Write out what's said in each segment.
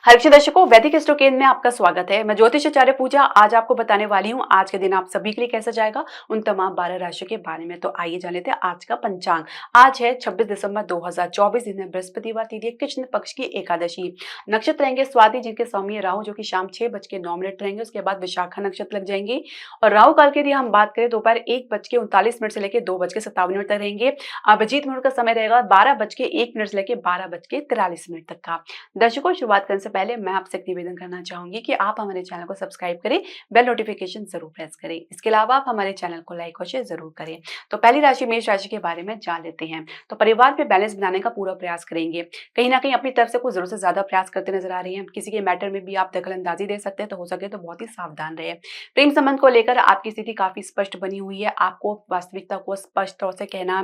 हर्षित दर्शकों, वैदिक एस्ट्रो केंद्र में आपका स्वागत है। मैं ज्योतिषाचार्य पूजा आज आपको बताने वाली हूँ आज के दिन आप सभी के लिए कैसा जाएगा उन तमाम 12 राशियों के बारे में। तो आइए जान लेते हैं आज का पंचांग। आज है 26 दिसंबर 2024, दिन है बृहस्पतिवार, तिथि कृष्ण पक्ष की एकादशी। नक्षत्र रहेंगे स्वाति, जिनके स्वामी राहु, जो कि शाम 6:09 रहेंगे। उसके बाद विशाखा नक्षत्र लग जाएंगे और राहु काल के लिए हम बात करें दोपहर 1:39 से लेकर 2:57 तक रहेंगे। अभिजीत मुहूर्त का समय रहेगा 12:01 से लेकर 12:43 तक का। दर्शकों, शुरुआत करने से पहले मैं आपसे एक निवेदन करना चाहूंगी कि आप हमारे चैनल को सब्सक्राइब करें, बेल नोटिफिकेशन जरूर प्रेस करें। इसके अलावा आप हमारे चैनल को लाइक और शेयर जरूर करें। तो पहली राशि मेष राशि के बारे में जान लेते हैं। तो परिवार में बैलेंस बनाने का पूरा प्रयास करेंगे। कहीं ना कहीं अपनी तरफ से कुछ जरूरत से ज्यादा प्रयास करते नजर आ रही हैं। किसी के मैटर में भी आप दखलंदाजी दे सकते हैं, तो हो सके तो बहुत ही सावधान रहे। प्रेम संबंध को लेकर आपकी स्थिति काफी स्पष्ट बनी हुई है। आपको वास्तविकता को स्पष्ट तौर से कहना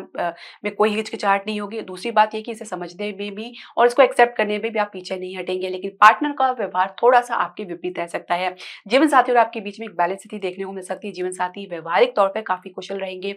में कोई हिचकिचाहट नहीं होगी। दूसरी बात यह कि इसे समझने में भी और इसको एक्सेप्ट करने में भी आप पीछे नहीं हटेंगे। लेकिन पार्टनर का व्यवहार थोड़ा सा आपके विपरीत रह सकता है। जीवन साथी और आपके बीच में एक बैलेंस स्थिति देखने को मिल सकती है। जीवन साथी व्यवहारिक तौर पर काफी कुशल रहेंगे।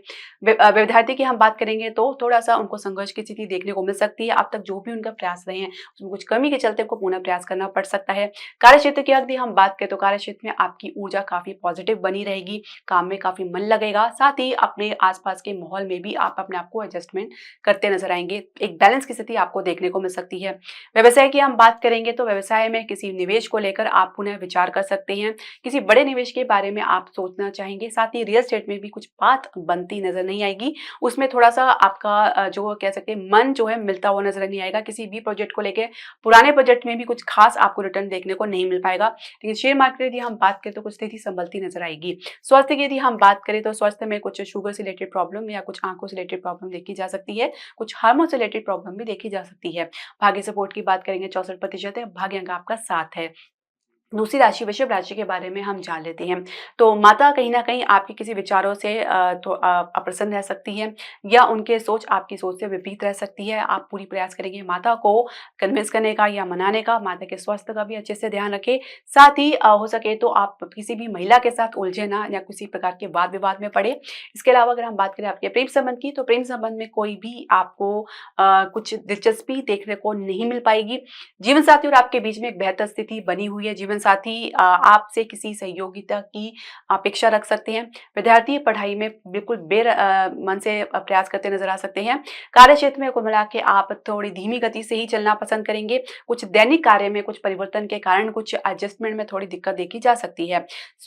विद्यार्थी की हम बात करेंगे तो थोड़ा सा उनको संघर्ष की स्थिति देखने को मिल सकती है। अब तक जो भी उनका प्रयास रहे हैं उसमें कुछ कमी के चलते उनको पुनः प्रयास करना पड़ सकता है। कार्य क्षेत्र की यदि हम बात करें तो कार्य क्षेत्र में आपकी ऊर्जा काफी पॉजिटिव बनी रहेगी। काम में काफी मन लगेगा। साथ ही अपने आसपास के माहौल में भी आप अपने आप को एडजस्टमेंट करते नजर आएंगे। एक बैलेंस की स्थिति आपको देखने को मिल सकती है। व्यवसाय की हम बात करेंगे तो व्यवसाय में किसी निवेश को लेकर आप पुनः विचार कर सकते हैं। किसी बड़े निवेश के बारे में आप सोचना चाहेंगे। साथ ही रियल एस्टेट में भी कुछ बात बनती नजर नहीं आएगी। उसमें थोड़ा सा आपका जो कह सकते हैं मन जो है मिलता हुआ नजर नहीं आएगा। किसी भी प्रोजेक्ट को लेकर पुराने प्रोजेक्ट में भी कुछ खास आपको रिटर्न देखने को नहीं मिल पाएगा। लेकिन शेयर मार्केट यदि हम बात करें तो कुछ स्थिति संभलती नजर आएगी। स्वास्थ्य की यदि हम बात करें तो स्वास्थ्य में कुछ शुगर से रिलेटेड प्रॉब्लम या कुछ आंखों से रिलेटेड प्रॉब्लम देखी जा सकती है। कुछ हार्मोन से रिलेटेड प्रॉब्लम भी देखी जा सकती है। भाग्य सपोर्ट की बात करेंगे 64% है। भाग्य अंक आपका 7 है। दूसरी राशि वृषभ राशि के बारे में हम जान लेते हैं। तो माता कहीं ना कहीं आपके किसी विचारों से अप्रसन्न रह सकती है या उनके सोच आपकी सोच से विपरीत रह सकती है। आप पूरी प्रयास करेंगे माता को कन्विंस करने का या मनाने का। माता के स्वास्थ्य का भी अच्छे से ध्यान रखें। साथ ही हो सके तो आप किसी भी महिला के साथ उलझे ना या किसी प्रकार के वाद विवाद में पड़े। इसके अलावा अगर हम बात करें आपके प्रेम संबंध की तो प्रेम संबंध में कोई भी आपको कुछ दिलचस्पी देखने को नहीं मिल पाएगी। जीवन साथी और आपके बीच में एक बेहतर स्थिति बनी हुई है। जीवन साथी आपसे किसी सहयोगिता की अपेक्षा रख सकते हैं। विद्यार्थी पढ़ाई में बिल्कुल मन से प्रयास करते नजर आ सकते हैं। कार्य क्षेत्र में कुल मिला के आप थोड़ी धीमी गति से ही चलना पसंद करेंगे। कुछ दैनिक कार्य में कुछ परिवर्तन के कारण कुछ एडजस्टमेंट में थोड़ी दिक्कत देखी जा सकती है।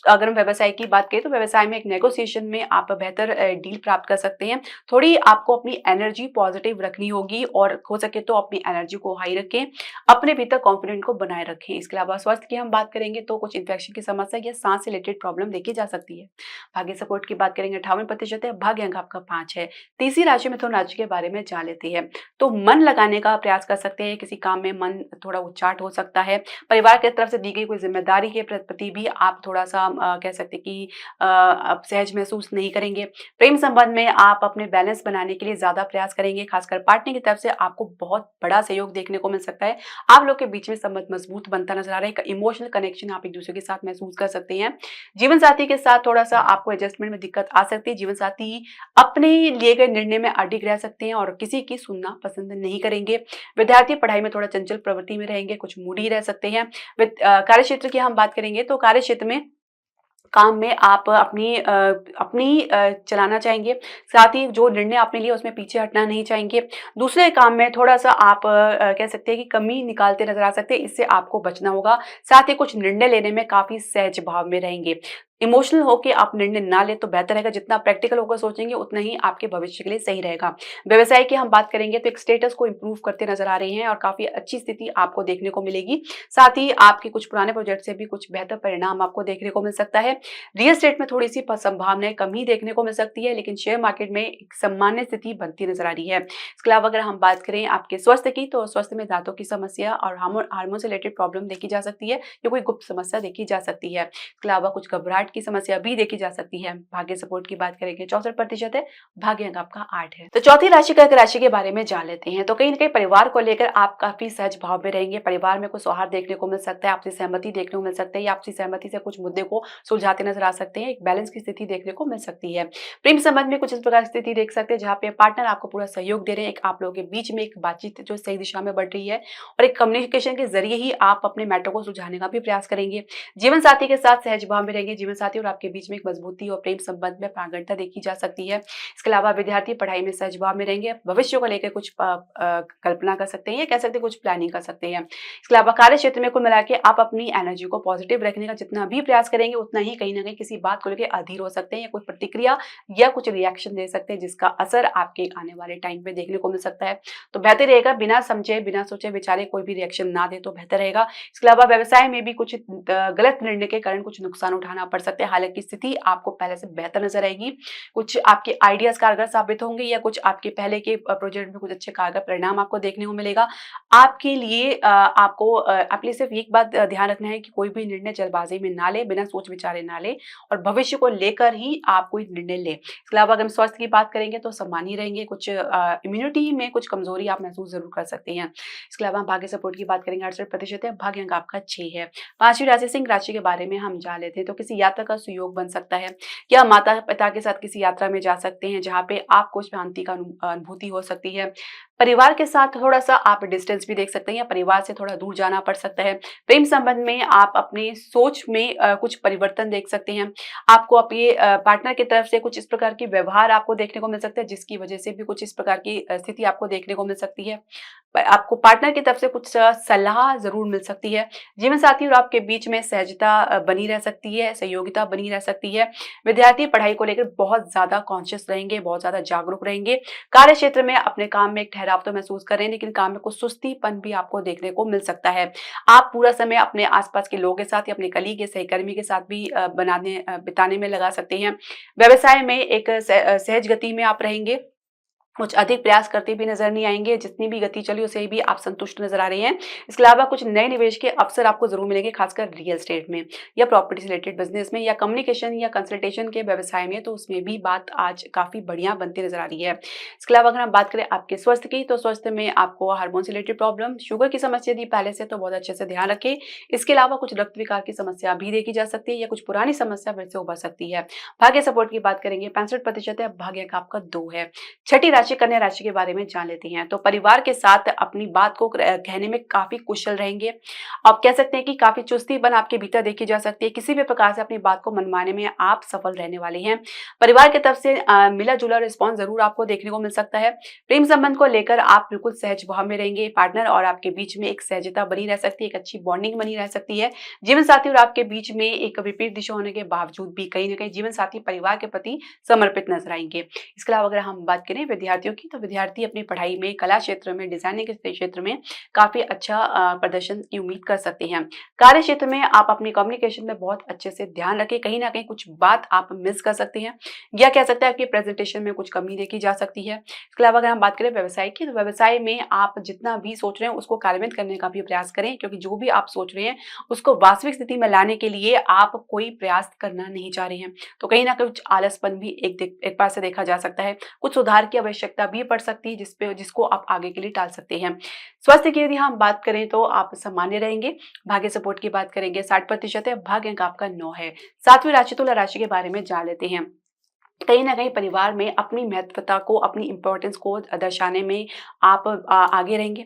अगर हम व्यवसाय की बात करें तो व्यवसाय में एक नेगोशिएशन में आप बेहतर डील प्राप्त कर सकते हैं। थोड़ी आपको अपनी एनर्जी पॉजिटिव रखनी होगी और हो सके तो अपनी एनर्जी को हाई रखें। अपने भीतर कॉन्फिडेंट को बनाए रखें। इसके अलावा स्वास्थ्य की हम बात करेंगे तो कुछ इन्फेक्शन की समस्या या सांस से रिलेटेड प्रॉब्लम देखी जा सकती है। भाग्य सपोर्ट की बात करेंगे 58% है। भाग्य अंक आपका 5 है। तीसरी राशि मिथुन राशि के बारे में जान लेते हैं। तो मन लगाने का प्रयास कर सकते हैं। किसी काम में मन थोड़ा उच्चाट हो सकता है। परिवार की तरफ से दी गई कोई जिम्मेदारी के प्रति भी आप थोड़ा सा कह सकते हैं कि आप सहज महसूस नहीं करेंगे। प्रेम संबंध में आप अपने बैलेंस बनाने के लिए ज्यादा प्रयास करेंगे। खासकर पार्टनर की तरफ से आपको बहुत बड़ा सहयोग देखने को मिल सकता है। आप लोग के बीच में संबंध मजबूत बनता नजर आ रहा है। इमोशनल कनेक्शन आप एक दूसरे के साथ महसूस कर सकते हैं। जीवन साथी के साथ थोड़ा सा आपको एडजस्टमेंट में दिक्कत आ सकती है। जीवन साथी अपने लिए गए निर्णय में अडिग रह सकते हैं और किसी की सुनना पसंद नहीं करेंगे। विद्यार्थी पढ़ाई में थोड़ा चंचल प्रवृत्ति में रहेंगे। कुछ मूडी रह सकते हैं। कार्य क्षेत्र की हम बात करेंगे तो कार्य क्षेत्र में काम में आप अपनी चलाना चाहेंगे। साथ ही जो निर्णय आपने लिया उसमें पीछे हटना नहीं चाहेंगे। दूसरे काम में थोड़ा सा आप कह सकते हैं कि कमी निकालते नजर आ सकते हैं। इससे आपको बचना होगा। साथ ही कुछ निर्णय लेने में काफी सहज भाव में रहेंगे। इमोशनल होकर आप निर्णय ना ले तो बेहतर रहेगा। जितना प्रैक्टिकल होकर सोचेंगे उतना ही आपके भविष्य के लिए सही रहेगा। व्यवसाय की हम बात करेंगे तो एक स्टेटस को इंप्रूव करते नजर आ रहे हैं और काफी अच्छी स्थिति आपको देखने को मिलेगी। साथ ही आपके कुछ पुराने प्रोजेक्ट से भी कुछ बेहतर परिणाम आपको देखने को मिल सकता है। रियल एस्टेट में थोड़ी सी संभावनाएं कमी देखने को मिल सकती है। लेकिन शेयर मार्केट में एक सामान्य स्थिति बनती नजर आ रही है। इसके अलावा अगर हम बात करें आपके स्वास्थ्य की तो स्वास्थ्य में दांतों की समस्या और हार्मोन से रिलेटेड प्रॉब्लम देखी जा सकती है। या कोई गुप्त समस्या देखी जा सकती है। इसके अलावा कुछ घबराहट 8 की समस्या भी देखी जा सकती है। भाग्य सपोर्ट की बात करेंगे 64% है, भाग्य अंक आपका 8 है। तो चौथी राशि कर्क राशि के बारे में जान लेते हैं। तो कहीं ना कहीं परिवार को लेकर आप काफी सहज भाव में रहेंगे। परिवार में कुछ सौहार्द देखने को मिल सकता है, आपसी सहमति देखने को मिल सकता है, या आपसी सहमति से कुछ मुद्दे को सुलझाते नजर आ सकते हैं। एक बैलेंस की स्थिति देखने को मिल सकती है। प्रेम संबंध में कुछ इस प्रकार की स्थिति देख सकते हैं जहाँ पे पार्टनर आपको पूरा सहयोग दे रहे हैं। एक आप लोगों के बीच में एक बातचीत जो सही दिशा में बढ़ रही है, और एक कम्युनिकेशन के जरिए ही आप अपने मैटर को सुलझाने का भी प्रयास करेंगे। जीवन साथी के साथ सहज भाव में रहेंगे। जीवन साथी और आपके बीच में एक मजबूती और प्रेम संबंध में प्राणघनता देखी जा सकती है। इसके अलावा विद्यार्थी पढ़ाई में सहज भाव में रहेंगे। भविष्य को लेकर कुछ कल्पना कर सकते हैं, या कह सकते हैं कुछ प्लानिंग कर सकते हैं। इसके अलावा कार्य क्षेत्र में कुल मिला के आप अपनी एनर्जी को पॉजिटिव रखने का जितना भी प्रयास करेंगे, उतना ही कहीं ना कहीं किसी बात को लेकर अधीर हो सकते हैं, या कुछ प्रतिक्रिया या कुछ रिएक्शन दे सकते हैं, जिसका असर आपके आने वाले टाइम पे देखने को मिल सकता है। तो बेहतर रहेगा बिना समझे बिना सोचे विचारे कोई भी रिएक्शन ना दे तो बेहतर रहेगा। इसके अलावा व्यवसाय में भी कुछ गलत निर्णय के कारण कुछ नुकसान उठाना पड़ सकता है। हालांकि स्थिति आपको पहले से बेहतर नजर आएगी। कुछ आपके आइडियाज कारगर साबित होंगे, या कुछ आपके पहले के प्रोजेक्ट में कुछ अच्छे कारगर परिणाम आपको देखने को मिलेगा। आपके लिए आपको अपने सिर्फ एक बात ध्यान रखना है कि कोई भी निर्णय जल्दबाजी में ना ले, बिना सोच विचारे ना ले, और भविष्य को लेकर ही आप कोई निर्णय ले। इसके अलावा अगर हम स्वास्थ्य की बात करेंगे तो सामान्य रहेंगे। कुछ इम्यूनिटी में कुछ कमजोरी आप महसूस जरूर कर सकते हैं। इसके अलावा भाग्य सपोर्ट की बात करेंगे 68% है, भाग्य अंक आपका 6 है। पांचवी राशि सिंह राशि के बारे में हम जान लेते हैं। तो किसी यात्रा का सुयोग बन सकता है, या माता पिता के साथ किसी यात्रा में जा सकते हैं जहाँ पे आपको शांति का अनुभूति हो सकती है। परिवार के साथ थोड़ा सा आप डिस्टेंस भी देख सकते हैं, या परिवार से थोड़ा दूर जाना पड़ सकता है। प्रेम संबंध में आप अपनी सोच में कुछ परिवर्तन देख सकते हैं। आपको अपने पार्टनर की तरफ से कुछ इस प्रकार की व्यवहार आपको देखने को मिल सकता है, जिसकी वजह से भी कुछ इस प्रकार की स्थिति आपको देखने को मिल सकती है। आपको पार्टनर की तरफ से कुछ सलाह जरूर मिल सकती है। जीवन साथी और आपके बीच में सहजता बनी रह सकती है, सहयोगिता बनी रह सकती है। विद्यार्थी पढ़ाई को लेकर बहुत ज्यादा कॉन्शियस रहेंगे, बहुत ज्यादा जागरूक रहेंगे। कार्य क्षेत्र में अपने काम में एक ठहराव तो महसूस कर रहे हैं, लेकिन काम में कुछ सुस्तीपन भी आपको देखने को मिल सकता है। आप पूरा समय अपने आसपास के लोगों के साथ या अपने कलीग या सहकर्मी के साथ भी बिताने में लगा सकते हैं। व्यवसाय में एक सहज गति में आप रहेंगे। कुछ अधिक प्रयास करते भी नजर नहीं आएंगे। जितनी भी गति चली उसे भी आप संतुष्ट नजर आ रहे हैं। इसके अलावा कुछ नए निवेश के अवसर आपको जरूर मिलेंगे, खासकर रियल एस्टेट में, या प्रॉपर्टी से रिलेटेड बिजनेस में, या कम्युनिकेशन या कंसल्टेशन के व्यवसाय में। तो उसमें भी बात आज काफी बढ़िया बनती नजर आ रही है। इसके अलावा अगर हम बात करें आपके स्वास्थ्य की, तो स्वास्थ्य में आपको हार्मोन से रिलेटेड प्रॉब्लम, शुगर की समस्या थी पहले से, तो बहुत अच्छे से ध्यान रखें। इसके अलावा कुछ रक्त विकार की समस्या भी देखी जा सकती है, या कुछ पुरानी समस्या फिर से उभर सकती है। भाग्य सपोर्ट की बात करेंगे 65% है, भाग्य का आपका 2 है। छठी राशि कन्या राशि के बारे में जान लेते हैं। तो परिवार के साथ अपनी बात को कहने में काफी कुशल रहेंगे। आप कह सकते हैं कि काफी चुस्तीपन आपके भीतर देखी जा सकती है। किसी भी प्रकार से अपनी बात को मनवाने में आप सफल रहने वाले हैं। परिवार की तरफ से मिला जुला रिस्पॉन्स जरूर आपको देखने को मिल सकता है। प्रेम संबंध को लेकर आप बिल्कुल सहज भाव में रहेंगे। पार्टनर और आपके बीच में एक सहजता बनी रह सकती है, एक अच्छी बॉन्डिंग बनी रह सकती है। जीवन साथी और आपके बीच में एक विपरीत दिशा होने के बावजूद भी कहीं ना कहीं जीवन साथी परिवार के प्रति समर्पित नजर आएंगे। इसके अलावा अगर हम बात करें विद्यार्थियों की, तो विद्यार्थी अपनी पढ़ाई में, कला क्षेत्र में, डिजाइनिंग के क्षेत्र में काफी अच्छा प्रदर्शन की उम्मीद कर सकते हैं। कार्य क्षेत्र में आप अपनी कम्युनिकेशन में बहुत अच्छे से ध्यान रखें। कहीं ना कहीं कुछ बात आप मिस कर सकते हैं, या कह सकते हैं आपकी प्रेजेंटेशन में कुछ कमी देखी जा सकती है। इसके अलावा अगर हम बात करें व्यवसाय की, तो व्यवसाय में आप जितना भी सोच रहे हैं उसको कार्यान्वित करने का भी प्रयास करें, क्योंकि जो भी आप सोच रहे हैं उसको वास्तविक स्थिति में लाने के लिए आप कोई प्रयास करना नहीं चाह रहे हैं। तो कहीं ना कहीं कुछ आलसपन भी एक बार से देखा जा सकता है। कुछ सुधार की आवश्यकता भी पड़ सकती है, जिसको आप आगे के लिए टाल सकते हैं। स्वास्थ्य की यदि हम बात करें तो आप सामान्य रहेंगे। भाग्य सपोर्ट की बात करेंगे 60% है, भाग्य अंक आपका 9 है। सातवीं राशि तुला राशि के बारे में जान लेते हैं। कहीं ना कहीं परिवार में अपनी महत्वता को, अपनी इंपॉर्टेंस को दर्शाने में आप आगे रहेंगे।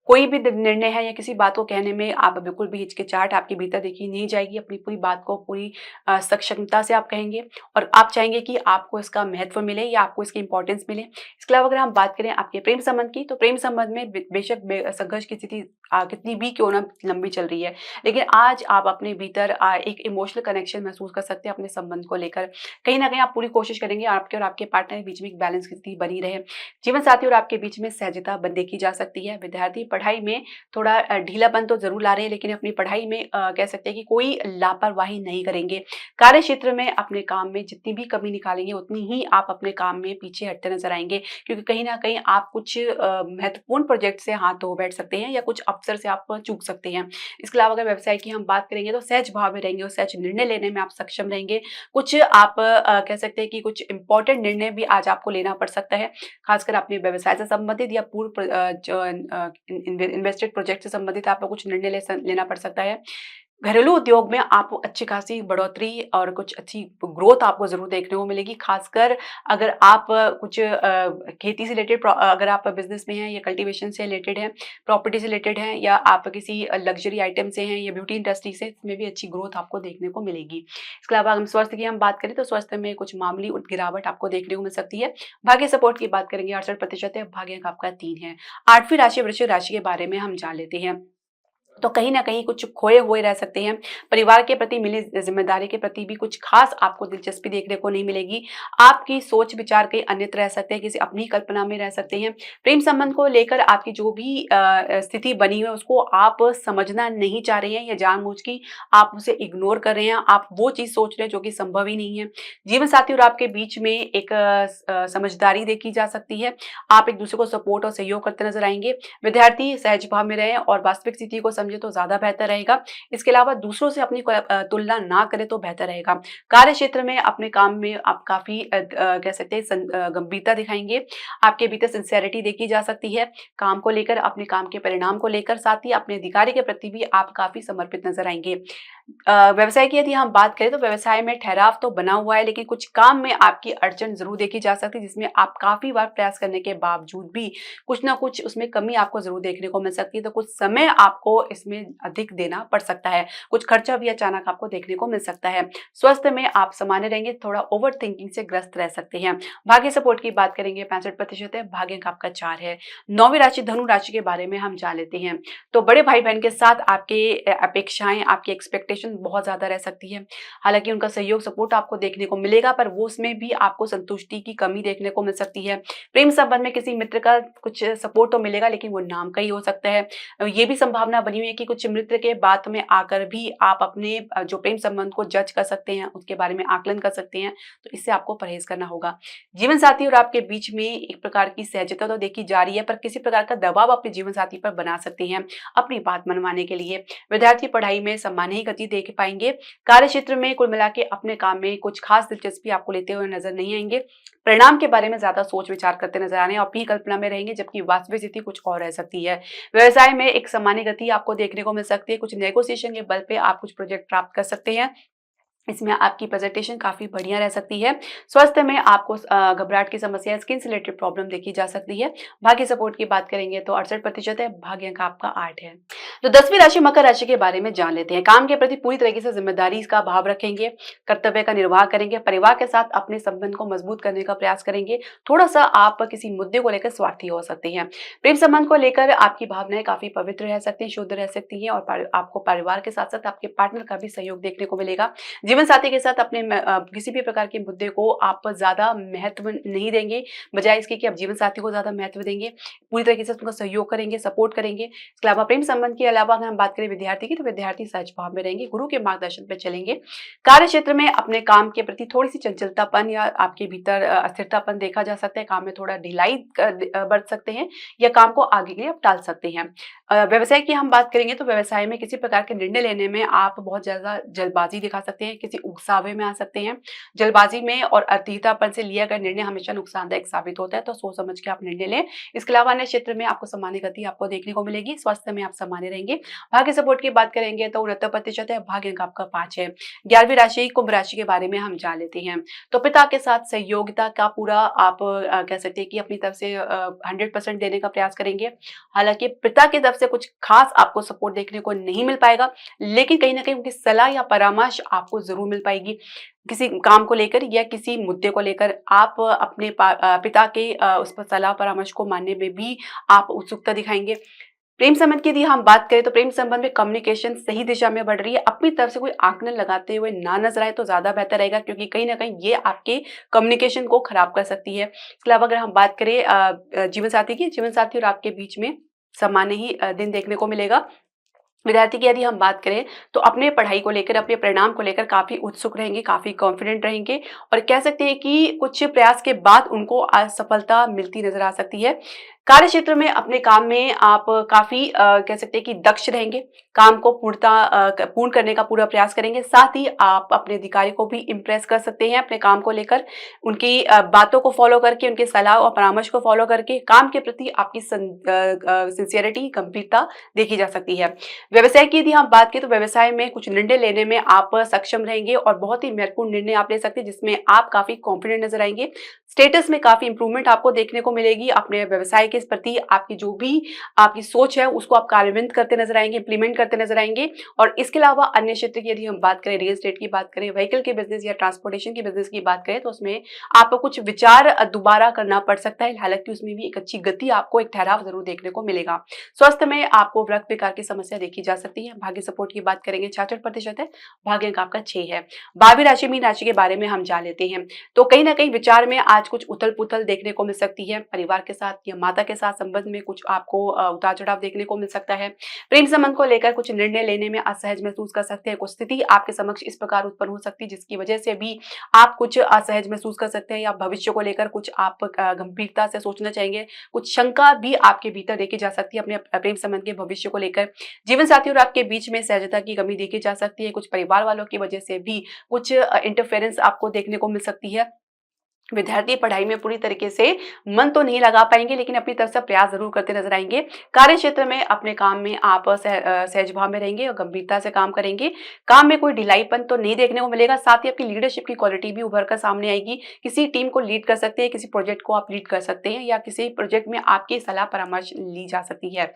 कोई भी निर्णय है या किसी बात को कहने में आप बिल्कुल भी हिचकिचाहट आपके भीतर देखी नहीं जाएगी। अपनी पूरी बात को पूरी सक्षमता से आप कहेंगे, और आप चाहेंगे कि आपको इसका महत्व मिले या आपको इसकी इंपॉर्टेंस मिले। इसके अलावा अगर हम बात करें आपके प्रेम संबंध की, तो प्रेम संबंध में बेशक संघर्ष की स्थिति कितनी भी क्यों ना लंबी चल रही है, लेकिन आज आप अपने भीतर एक इमोशनल कनेक्शन महसूस कर सकते हैं अपने संबंध को लेकर। कहीं ना कहीं आप पूरी कोशिश करेंगे आपके और आपके पार्टनर के बीच में एक बैलेंस की स्थिति बनी रहे। जीवन साथी और आपके बीच में सहजता देखी जा सकती है। विद्यार्थी पढ़ाई में थोड़ा ढीलापन तो ज़रूर ला रहे हैं, लेकिन अपनी पढ़ाई में कह सकते हैं कि कोई लापरवाही नहीं करेंगे। कार्य क्षेत्र में अपने काम में जितनी भी कमी निकालेंगे, उतनी ही आप अपने काम में पीछे हटते नज़र आएँगे, क्योंकि कहीं न कहीं आप कुछ महत्वपूर्ण प्रोजेक्ट से हाथ धो बैठ सकते हैं या कुछ अवसर से आप चूक सकते हैं। इसके अलावा अगर व्यवसाय की हम बात करेंगे तो सहज भाव में रहेंगे और सहज निर्णय लेने में आप सक्षम रहेंगे। कुछ आप कह सकते हैं कि कुछ इम्पोर्टेंट निर्णय भी आज आपको लेना पड़ सकता है, खासकर अपने व्यवसाय से संबंधित या जो इन्वेस्टेड प्रोजेक्ट से संबंधित आपको कुछ निर्णय लेना पड़ सकता है। घरेलू उद्योग में आपको अच्छी खासी बढ़ोतरी और कुछ अच्छी ग्रोथ आपको ज़रूर देखने को मिलेगी, खासकर अगर आप कुछ खेती से रिलेटेड अगर आप बिज़नेस में हैं या कल्टीवेशन से रिलेटेड हैं, प्रॉपर्टी से रिलेटेड हैं या आप किसी लग्ज़री आइटम से हैं या ब्यूटी इंडस्ट्री से, इसमें भी अच्छी ग्रोथ आपको देखने को मिलेगी। इसके अलावा हम स्वास्थ्य की हम बात करें तो स्वास्थ्य में कुछ मामूली गिरावट आपको देखने को मिल सकती है। भाग्य सपोर्ट की बात करेंगे 68% है, भाग्य अंक आपका 3 है। 8वीं राशि वृश्चिक राशि के बारे में हम जान लेते हैं। तो कहीं न कहीं कुछ खोए हुए रह सकते हैं। परिवार के प्रति मिली ज़िम्मेदारी के प्रति भी कुछ ख़ास आपको दिलचस्पी देखने को नहीं मिलेगी। आपकी सोच-विचार कहीं अन्यत्र रह सकते हैं, किसी अपनी कल्पना में रह सकते हैं। प्रेम संबंध को लेकर आपकी जो भी स्थिति बनी हुई है, उसको आप समझना नहीं चाह रहे हैं या जानबूझ के आप उसे इग्नोर कर रहे हैं। आप वो चीज़ सोच रहे हैं जो कि संभव ही नहीं है। जीवनसाथी और आपके बीच में एक समझदारी देखी जा सकती है। आप एक-दूसरे को सपोर्ट और सहयोग करते नज़र आएँगे। विद्यार्थी सहज भाव में रहें और वास्तविक स्थिति को समझे तो ज़्यादा बेहतर रहेगा। इसके अलावा दूसरों से अपनी तुलना ना करें तो बेहतर रहेगा। कार्य क्षेत्र में अपने काम में आप काफ़ी कह सकते हैं गंभीरता दिखाएँगे। आपके भीतर सिंसेरिटी देखी जा सकती है। काम को लेकर, अपने काम के परिणाम को लेकर, साथ ही अपने अधिकारी के प्रति भी आप काफ़ी समर्पित नज़र आएँगे। व्यवसाय की यदि हम बात करें तो व्यवसाय में ठहराव तो बना हुआ है, लेकिन कुछ काम में आपकी अड़चन ज़रूर देखी जा सकती है, जिसमें आप काफ़ी बार प्रयास करने के बावजूद भी कुछ ना कुछ उसमें कमी आपको ज़रूर देखने को मिल सकती है। तो कुछ समय आपको इसमें अधिक देना पड़ सकता है। कुछ खर्चा भी अचानक आपको देखने को मिल सकता है। स्वास्थ्य में आप सामान्य रहेंगे, थोड़ा ओवर थिंकिंग से ग्रस्त रह सकते हैं। भाग्य सपोर्ट की बात करेंगे 65% है, भाग्य अंक आपका 4 है। 9वीं राशि धनु राशि के बारे में हम जान लेते हैं। तो बड़े भाई-बहन के साथ आपके अपेक्षाएँ, आपकी एक्सपेक्टेशन बहुत ज़्यादा रह सकती है। हालाँकि उनका सहयोग, सपोर्ट आपको देखने को मिलेगा, पर वो उसमें भी आपको संतुष्टि की कमी देखने को मिल सकती है। प्रेम संबंध में किसी मित्र का कुछ सपोर्ट तो मिलेगा, लेकिन वो नाम का ही हो सकता है। ये भी संभावना बनी हुई है कि कुछ मित्र के बात में आकर भी आप अपने जो प्रेम संबंध को जज कर सकते हैं, उसके बारे में आकलन कर सकते हैं, तो इससे आपको परहेज़ करना होगा। जीवन साथी और आपके बीच में एक प्रकार की सहजता तो देखी जा रही है, पर किसी प्रकार का दबाव अपने जीवन साथी पर बना सकते हैं, अपनी बात मनवाने के लिए। विद्यार्थी पढ़ाई में सामान्य ही गति देख पाएँगे। कार्य क्षेत्र में कुल मिला के अपने काम में कुछ खास दिलचस्पी आपको लेते हुए नज़र नहीं आएँगे। परिणाम के बारे में ज़्यादा सोच-विचार करते नज़र आ रहे हैं, अपनी कल्पना में रहेंगे, जबकि वास्तविक स्थिति कुछ और रह सकती है। व्यवसाय में एक सामान्य गति आपको देखने को मिल सकती है। कुछ नेगोशिएशन के बल पे आप कुछ प्रोजेक्ट प्राप्त कर सकते हैं। इसमें आपकी प्रेजेंटेशन काफ़ी बढ़िया रह सकती है। स्वास्थ्य में आपको घबराहट की समस्या, स्किन से रिलेटेड प्रॉब्लम देखी जा सकती है। भाग्य सपोर्ट की बात करेंगे तो 68% है, भाग्य अंक आपका 8 है। तो 10वीं राशि मकर राशि के बारे में जान लेते हैं। काम के प्रति पूरी तरीके से ज़िम्मेदारी का भाव रखेंगे, कर्तव्य का निर्वाह करेंगे, परिवार के साथ अपने संबंध को मजबूत करने का प्रयास करेंगे। थोड़ा-सा आप किसी मुद्दे को लेकर स्वार्थी हो सकते हैं। प्रेम संबंध को लेकर आपकी भावनाएँ काफ़ी पवित्र रह सकती हैं, शुद्ध रह सकती हैं और आपको परिवार के साथ-साथ आपके पार्टनर का भी सहयोग देखने को मिलेगा। जीवन साथी के साथ अपने किसी भी प्रकार के मुद्दे को आप ज़्यादा महत्व नहीं देंगे, बजाय इसके कि आप जीवन साथी को ज़्यादा महत्व देंगे। पूरी तरीके से उनका सहयोग करेंगे, सपोर्ट करेंगे। इसके अलावा प्रेम संबंध के अलावा अगर हम बात करें विद्यार्थी की, तो विद्यार्थी सहज भाव में रहेंगे, गुरु के मार्गदर्शन पे चलेंगे। कार्य क्षेत्र में अपने काम के प्रति थोड़ी-सी चंचलतापन या आपके भीतर अस्थिरतापन देखा जा सकता है। काम में थोड़ा ढिलाई बरत सकते हैं या काम को आगे के लिए आप टाल सकते हैं। व्यवसाय की हम बात करेंगे तो व्यवसाय में किसी प्रकार के निर्णय लेने में आप बहुत ज़्यादा जल्दबाजी दिखा सकते हैं, किसी उकसावे में आ सकते हैं। जल्दबाजी में और अधीरतापन से लिया गया निर्णय हमेशा नुकसानदायक साबित होता है, तो सोच समझ के आप निर्णय लें। इसके अलावा अन्य क्षेत्र में आपको सामान्य गति आपको देखने को मिलेगी, स्वास्थ्य में आप सामान्य रहेंगे। भाग्य सपोर्ट की बात करेंगे तो 69% है, भाग्य अंक आपका 5 है। 11वीं राशि कुंभ राशि के बारे में हम जान लेते हैं। तो पिता के साथ सहयोगिता का पूरा आप कह सकते हैं कि अपनी तरफ से 100% देने का प्रयास करेंगे। हालाँकि पिता की तरफ से कुछ खास आपको सपोर्ट देखने को नहीं मिल पाएगा, लेकिन कहीं न कहीं उनकी सलाह या परामर्श आपको ज़रूर मिल पाएगी। किसी काम को लेकर या किसी मुद्दे को लेकर आप अपने पिता के उस पर सलाह परामर्श को मानने में भी आप उत्सुकता दिखाएँगे। प्रेम संबंध की यदि हम बात करें तो प्रेम संबंध में कम्युनिकेशन सही दिशा में बढ़ रही है। अपनी तरफ से कोई आंकलन लगाते हुए ना नज़र आए तो ज़्यादा बेहतर रहेगा, क्योंकि कहीं न कहीं ये आपके कम्युनिकेशन को खराब कर सकती है। इसके अलावा अगर हम बात करें जीवन साथी की, जीवन साथी और आपके बीच में सामान्य ही दिन देखने को मिलेगा। विद्यार्थी की यदि हम बात करें तो अपने पढ़ाई को लेकर, अपने परिणाम को लेकर काफ़ी उत्सुक रहेंगे, काफ़ी कॉन्फिडेंट रहेंगे और कह सकते हैं कि कुछ प्रयास के बाद उनको असफलता मिलती नज़र आ सकती है। कार्य क्षेत्र में अपने काम में आप काफ़ी कह सकते हैं कि दक्ष रहेंगे, काम को पूर्ण करने का पूरा प्रयास करेंगे। साथ ही आप अपने अधिकारी को भी इम्प्रेस कर सकते हैं अपने काम को लेकर, उनकी बातों को फ़ॉलो करके, उनके सलाह और परामर्श को फ़ॉलो करके काम के प्रति आपकी सिंसियरिटी, गंभीरता देखी जा सकती है। व्यवसाय की यदि हम बात करें तो व्यवसाय में कुछ निर्णय लेने में आप सक्षम रहेंगे और बहुत ही महत्वपूर्ण निर्णय आप ले सकते हैं जिसमें आप काफ़ी कॉन्फिडेंट नज़र आएँगे। स्टेटस में काफ़ी इंप्रूवमेंट आपको देखने को मिलेगी। अपने व्यवसाय के प्रति आपकी जो भी आपकी सोच है उसको आप कार्यान्वित करते नज़र आएँगे, इम्प्लीमेंट करते नज़र आएँगे। और इसके अलावा अन्य क्षेत्र की यदि हम बात करें, रियल एस्टेट की बात करें, व्हीकल के बिज़नेस या ट्रांसपोर्टेशन के बिज़नेस की बात करें तो उसमें आपको कुछ विचार दोबारा करना पड़ सकता है। हालाँकि उसमें भी एक अच्छी गति, आपको एक ठहराव ज़रूर देखने को मिलेगा। स्वास्थ्य में आपको व्रत विकार की समस्या देखी जा सकती है। भाग्य सपोर्ट की बात करेंगे 66% है, भाग्य अंक आपका 6 है। 12वीं राशि मीन राशि के बारे में हम जान लेते हैं। तो कहीं न कहीं विचार में आज कुछ उथल-पुथल देखने को मिल सकती है। परिवार के साथ या माता के साथ संबंध में कुछ आपको उतार-चढ़ाव देखने को मिल सकता है। प्रेम संबंध को लेकर कुछ निर्णय लेने में असहज महसूस कर सकते हैं। कुछ स्थिति आपके समक्ष इस प्रकार उत्पन्न हो सकती है जिसकी वजह से भी आप कुछ असहज महसूस कर सकते हैं या भविष्य को लेकर कुछ आप गंभीरता से सोचना चाहेंगे। कुछ शंका भी आपके भीतर देखी जा सकती है अपने प्रेम संबंध के भविष्य को लेकर। जीवन साथी और आपके बीच में सहजता की कमी देखी जा सकती है। कुछ परिवार वालों की वजह से भी कुछ इंटरफेरेंस आपको देखने को मिल सकती है। विद्यार्थी पढ़ाई में पूरी तरीके से मन तो नहीं लगा पाएँगे लेकिन अपनी तरफ से प्रयास ज़रूर करते नज़र आएँगे। कार्य क्षेत्र में अपने काम में आप सहज भाव में रहेंगे और गंभीरता से काम करेंगे। काम में कोई ढिलाईपन तो नहीं देखने को मिलेगा, साथ ही आपकी लीडरशिप की क्वालिटी भी उभर कर सामने आएगी। किसी टीम को लीड कर सकते हैं, किसी प्रोजेक्ट को आप लीड कर सकते हैं या किसी प्रोजेक्ट में आपकी सलाह परामर्श ली जा सकती है।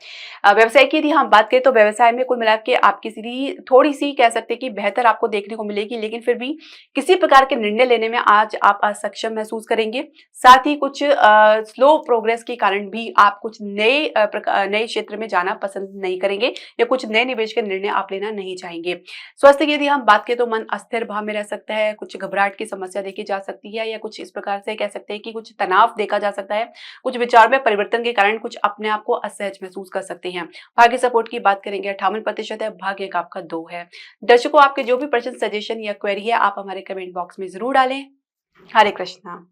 व्यवसाय की यदि हम बात करें तो व्यवसाय में कुल मिला के आपकी स्थिति थोड़ी-सी कह सकते हैं कि बेहतर आपको देखने को मिलेगी, लेकिन फिर भी किसी प्रकार के निर्णय लेने में आज आप असक्षम महसूस करेंगे। साथ ही कुछ स्लो प्रोग्रेस के कारण भी आप कुछ नए क्षेत्र में जाना पसंद नहीं करेंगे या कुछ नए निवेश के निर्णय आप लेना नहीं चाहेंगे। स्वास्थ्य की यदि हम बात करें तो मन अस्थिर भाव में रह सकता है, कुछ घबराहट की समस्या देखी जा सकती है या कुछ इस प्रकार से कह सकते हैं कि कुछ तनाव देखा जा सकता है। कुछ विचार में परिवर्तन के कारण कुछ अपने आप को असहज महसूस कर सकते हैं। भाग्य सपोर्ट की बात करेंगे 58% है, भाग्य अंक आपका 2 है। दर्शकों, आपके जो भी प्रश्न, सजेशन या क्वेरी है आप हमारे कमेंट बॉक्स में ज़रूर डालें। हरे कृष्णा।